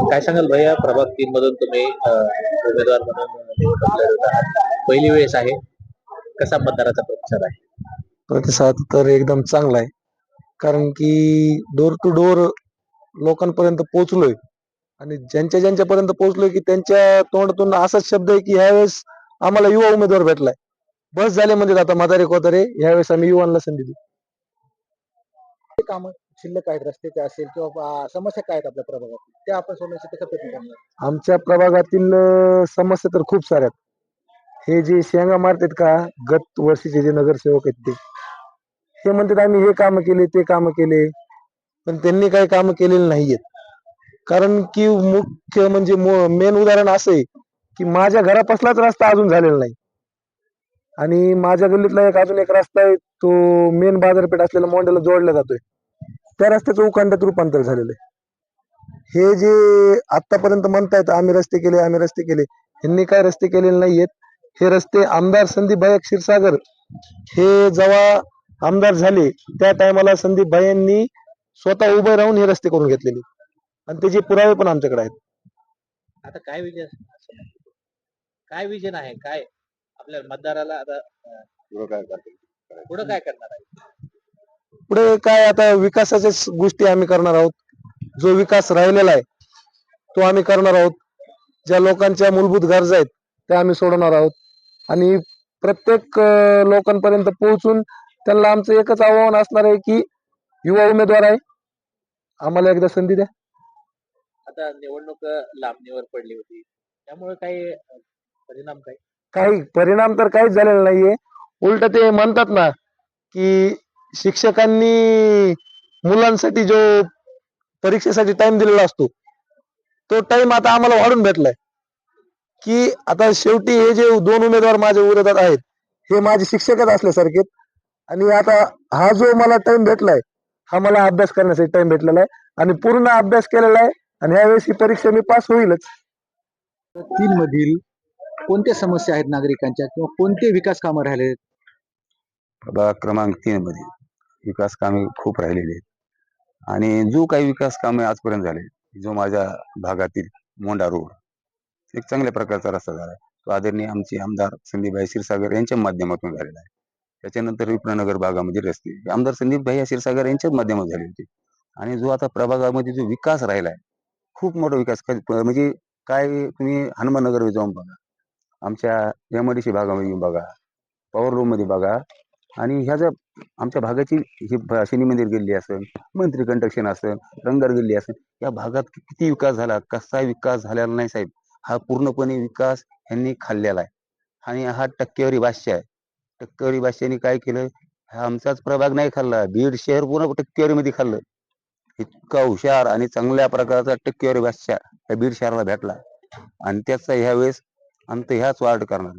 काय सांगाल भैया, प्रभाग 3 मधून तुम्ही उमेदवार म्हणून निवडणूक लढवत आहात. पहिली वेळेस आहे. कसा मतदाराचा प्रतिसाद आहे? प्रतिसाद तर एकदम चांगला आहे. कारण की डोर टू डोर लोकांपर्यंत पोहोचलोय आणि ज्यांच्या ज्यांच्यापर्यंत पोहोचलोय की त्यांच्या तोंडातून असाच शब्द आहे की ह्यावेळेस आम्हाला युवा उमेदवार भेटलाय. बस झाले म्हणजे आता म्हातारे कोतारे ह्यावेळेस आम्ही युवांना संधी देऊ. काम शिल्लक आहेत रस्त्याचे असेल किंवा समस्या काय आहेत आपल्या प्रभागात ते आपण सोडवण्यासाठी कसा प्रयत्न करणार? आमच्या प्रभागातील समस्या तर खूप साऱ्या आहेत. हे जे शेंगा मारतात का गत वर्षीचे जे नगरसेवक आहेत ते म्हणतात आम्ही हे काम केले ते काम केले, पण त्यांनी काही काम केलेली नाहीयेत. कारण की मुख्य म्हणजे मेन उदाहरण असं आहे की माझ्या घरापासलाच रस्ता अजून झालेला नाही आणि माझ्या गल्लीतला अजून एक रस्ता आहे, तो मेन बाजारपेठ असलेला मोंड्याला जोडला जातोय. त्या रस्त्याचं उखंडात रूपांतर झालेलं आहे. हे जे आतापर्यंत म्हणतायत आम्ही रस्ते केले आम्ही रस्ते केले, ह्यांनी काय रस्ते केलेले नाहीयेत. हे रस्ते आमदार संदीप भाई क्षीरसागर हे जेव्हा आमदार झाले त्या टायमाला संदीप भाईंनी स्वतः उभे राहून हे रस्ते करून घेतलेले आणि त्याचे पुरावे पण आमच्याकडे आहेत. आता काय विजन, काय विजन आहे, काय आपल्या मतदाराला आता पुढे काय करणार आहे? पुढे काय आता विकासाच्याच गोष्टी आम्ही करणार आहोत. जो विकास राहिलेला आहे तो आम्ही करणार आहोत. ज्या लोकांच्या मूलभूत गरजा आहेत त्या आम्ही सोडवणार आहोत आणि प्रत्येक लोकांपर्यंत पोहोचून त्यांना आमचं एकच आव्हान असणार आहे की युवा उमेदवार आहे, आम्हाला एकदा संधी द्या. आता निवडणूक लांबणीवर पडली होती, त्यामुळे काही परिणाम काय? काही परिणाम तर काहीच झालेला नाहीये. उलट ते म्हणतात ना की शिक्षकांनी मुलांसाठी जो परीक्षेसाठी टाइम दिलेला असतो तो टाइम आता आम्हाला वाढून भेटलाय. की आता शेवटी हे जे दोन उमेदवार माझ्या विरोधात आहेत हे माझे शिक्षकच असल्यासारखे आणि आता हा जो मला टाइम भेटलाय हा मला अभ्यास करण्यासाठी टाइम भेटलेला आहे आणि पूर्ण अभ्यास केलेला आहे आणि ह्यावेळेस ही परीक्षा मी पास होईलच. 3 मधील कोणत्या समस्या आहेत नागरिकांच्या किंवा कोणते विकास कामं राहिले? प्रभाग क्रमांक 3 मध्ये विकास कामे खूप राहिलेली आहेत आणि जो काही विकास कामे आजपर्यंत झाले, जो माझ्या भागातील मोंडा रोड एक चांगल्या प्रकारचा रस्ता झाला आहे. तो आदरणीय आमचे आमदार संदीपभाई क्षीरसागर यांच्या माध्यमातून झालेला आहे. त्याच्यानंतर विप्रानगर भागामध्ये रस्ते आमदार संदीपभाई क्षीरसागर यांच्याच माध्यमातून झाले होते आणि जो आता प्रभागामध्ये जो विकास राहिला आहे खूप मोठा विकास म्हणजे काय तुम्ही हनुमाननगर जाऊन बघा, आमच्या एमआयडीसी भागामध्ये येऊन बघा, पॉवर रूम मध्ये बघा आणि ह्या ज्या आमच्या भागाची ही शनी मंदिर गल्ली असेल, मंत्री कंटक्शन असेल, रंगार गल्ली असेल, या भागात किती विकास झाला, कसा विकास झालेला नाही साहेब. हा पूर्णपणे विकास यांनी खाल्लेला आहे आणि हा टक्केवारी भाष्य आहे. टक्केवारी भाष्याने काय केलं, हा आमचाच प्रभाग नाही खाल्ला, बीड शहर पूर्ण टक्केवारीमध्ये खाल्लं. इतका हुशार आणि चांगल्या प्रकारचा टक्केवारी भाष्य या बीड शहराला भेटला आणि त्याचा ह्यावेळेस अंत ह्याच वार्ड करणार.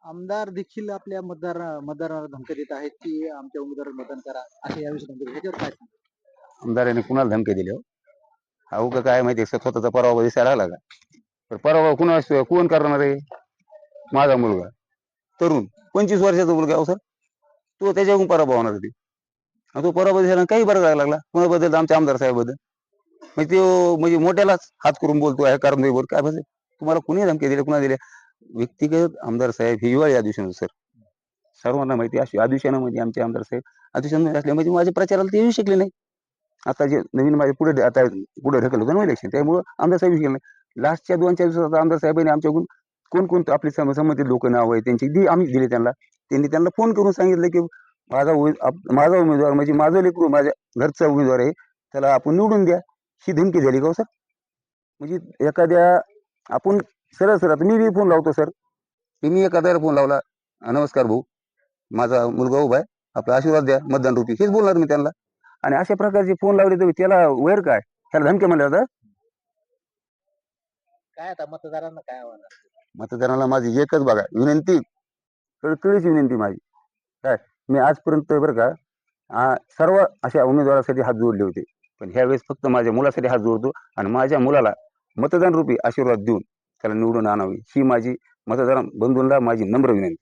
आमदार देखील आपल्या मतदारांना धमकी देत आहेत की आमच्या उमेदवाराला मतदान करा असे याविषयी धमकी ह्याच्यावर काय सांगता? आमदाराने कुणाला धमकी दिली हो? अहो का काय माहिती स्वतःचा पराभव दिसायला लागला का? तर पराभव कुणा कोण करणार आहे? माझा मुलगा तरुण 25 वर्षाचा मुलगा अहो सर, तो त्याच्याकडून पराभव होणार होती. तो पराभव दिसायला काही बरं करायला लागला कुणाबद्दल? आमच्या आमदार साहेबबद्दल. म्हणजे तो म्हणजे मोठ्यालाच हात करून बोलतो आहे कारण बोल काय बस तुम्हाला कुणी धमकी दिले, कुणा दिले? व्यक्तिगत आमदार साहेब ही हिवाळी अधिवेशन सर, सर्वांना माहिती अशी अधिवेशनामध्ये आमचे आमदार साहेब अधिवेशन असले म्हणजे माझ्या प्रचाराला ते येऊ शकले नाही. आता जे नवीन माझे पुढे आता पुढे ढकल होतं ना इलेक्शन, त्यामुळे आमदार साहेब गेले नाही. लास्टच्या 2-4 दिवसात आमदार साहेबांनी आमच्याकडून कोण आपली संबंधित लोक नाव आहे त्यांची आम्ही दिली त्यांना. त्यांनी त्यांना फोन करून सांगितलं की माझा उमेदवार म्हणजे माझं लेकरू माझ्या घरचा उमेदवार आहे, त्याला आपण निवडून द्या. ही धमकी झाली का हो सर? म्हणजे एखाद्या आपण सरळ सर आता मी बी फोन लावतो सर, मी एखाद्याला फोन लावला, नमस्कार भाऊ, माझा मुलगा उभा आहे, आपला आशीर्वाद द्या मतदान रूपी, हेच बोलणार मी त्यांना. आणि अशा प्रकारचे फोन लावले तर त्याला वैर काय, त्याला धमकी म्हणल्या जातात. काय आता मतदारांना काय आव्हान? मतदारांना माझी एकच बघा विनंती, कळकळीची विनंती माझी काय, मी आजपर्यंत बरं का सर्व अशा उमेदवारासाठी हात जोडले होते, पण ह्यावेळेस फक्त माझ्या मुलासाठी हात जोडतो आणि माझ्या मुलाला मतदान रूपी आशीर्वाद देऊन त्याला निवडून आणावी ही माझी मतदार बंधूंना माझी नम्र विनंती.